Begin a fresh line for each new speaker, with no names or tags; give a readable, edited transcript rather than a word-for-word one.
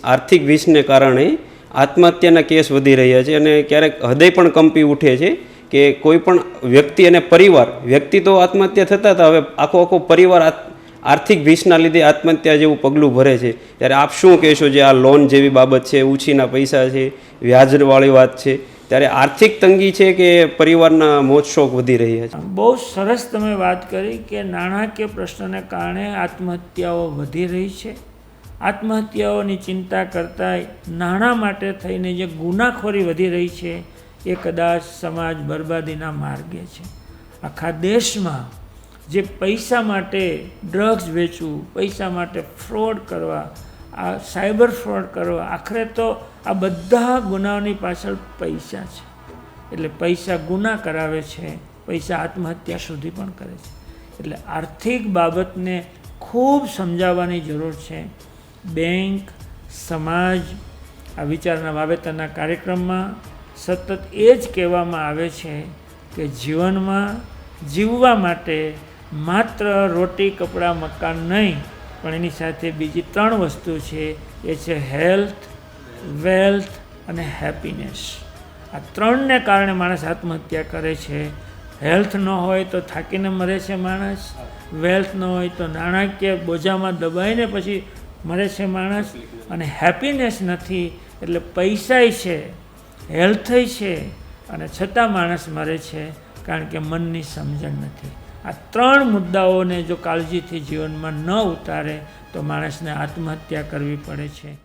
આર્થિક વિષને કારણે આત્મહત્યાના કેસ વધી રહ્યા છે અને ક્યારેક હૃદય પણ કંપી ઉઠે છે કે કોઈ પણ વ્યક્તિ અને પરિવાર, વ્યક્તિ તો આત્મહત્યા થતા હતા, હવે આખો પરિવાર આર્થિક વિષના લીધે આત્મહત્યા જેવું પગલું ભરે છે. ત્યારે આપ શું કહેશો? જે આ લોન જેવી બાબત છે, ઉછીના પૈસા છે, વ્યાજવાળી વાત છે, ત્યારે આર્થિક તંગી છે કે પરિવારના મોજ શોખ વધી રહ્યા છે?
બહુ સરસ તમે વાત કરી કે નાણાકીય પ્રશ્નને કારણે આત્મહત્યાઓ વધી રહી છે. આત્મહત્યાઓની ચિંતા કરતાં નાણાં માટે થઈને જે ગુનાખોરી વધી રહી છે એ કદાચ સમાજ બરબાદીના માર્ગે છે. આખા દેશમાં જે પૈસા માટે ડ્રગ્સ વેચવું, પૈસા માટે ફ્રોડ કરવા, આ સાયબર ફ્રોડ કરવા, આખરે તો આ બધા ગુનાઓની પાછળ પૈસા છે. એટલે પૈસા ગુના કરાવે છે, પૈસા આત્મહત્યા સુધી પણ કરે છે. એટલે આર્થિક બાબતને ખૂબ સમજાવવાની જરૂર છે. બેંક, સમાજ આ વિચારના વાવેતરના કાર્યક્રમમાં સતત એ જ કહેવામાં આવે છે કે જીવનમાં જીવવા માટે માત્ર રોટી, કપડાં, મકાન નહીં, પણ એની સાથે બીજી 3 વસ્તુ છે. એ છે હેલ્થ, વેલ્થ અને હેપીનેસ. આ 3ને કારણે માણસ આત્મહત્યા કરે છે. હેલ્થ ન હોય તો થાકીને મરે છે માણસ, વેલ્થ ન હોય તો નાણાકીય બોજામાં દબાઈને પછી મરે છે માણસ, અને હેપીનેસ નથી એટલે પૈસાય છે, હેલ્થય છે, અને છતાં માણસ મરે છે કારણ કે મનની સમજણ નથી. આ 3 મુદ્દાઓને જો કાળજીથી જીવનમાં ન ઉતારે તો માણસને આત્મહત્યા કરવી પડે છે.